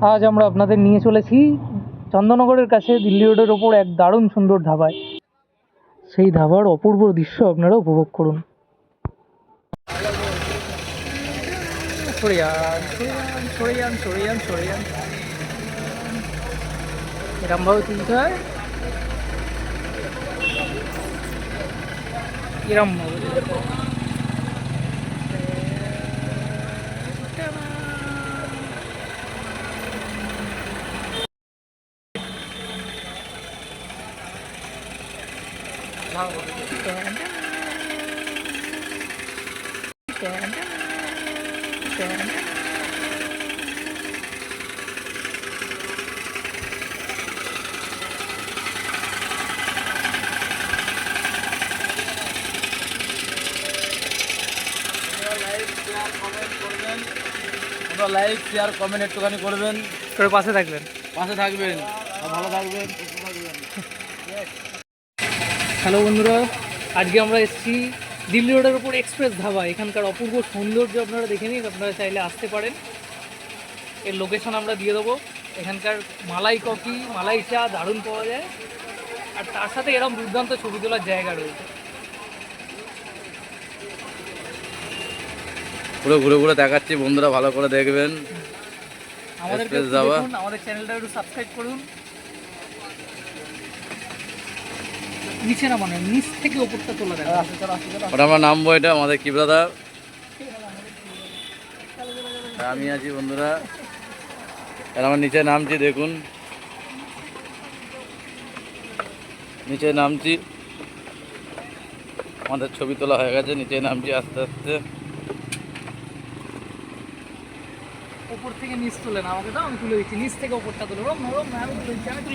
আজ আমরা আপনাদের নিয়ে চলেছি চন্দননগরের কাছে দিল্লি রোডের ওপর এক দারুণ সুন্দর ধাবায়। সেই ধাবার অপূর্ব দৃশ্য আপনারা উপভোগ করুন। এরমভাবে তুলতে হয়, এরমভাবে। লাইক শেয়ার কমেন্ট একটুখানি করবেন, করে পাশে থাকবেন। পাশে থাকবেন, ভালো থাকবেন। হ্যালো বন্ধুরা, আজকে আমরা এসেছি দিল্লি রোডের ওপর এক্সপ্রেস ধাবা। এখানকার অপূর্ব সৌন্দর্য আপনারা দেখে নিন, আপনারা চাইলে আসতে পারেন। এর লোকেশন আমরা দিয়ে দেবো। এখানকার মালাই কফি, মালাই চা দারুণ পাওয়া যায়, আর তার সাথে এরকম দুর্দান্ত ছবি তোলার জায়গা রয়েছে। পুরো ঘুরে ঘুরে দেখাচ্ছি, বন্ধুরা ভালো করে দেখবেন। আমাদেরকে এক্সপ্রেস ধাবা। দেখুন, আমাদের চ্যানেলটা একটু সাবস্ক্রাইব করুন। নিচে না, মানে নিচ থেকে ওপরটা তোলা দেখা। ওটা আমরা নামবো, এটা আমাদের কি ব্রাদার, আমি আছি বন্ধুরা। আর আমার নিচে নামছি, দেখুন নিচে নামছি, আমাদের ছবি তোলা হয়ে গেছে। নিচে নামছি আস্তে আস্তে। ওপর থেকে নিচ তুলে না, আমাকে দাও, আমি তুলে দিচ্ছি। নিচ থেকে ওপরটা তুলে, আমি তুলে দিচ্ছি, আমি তুলে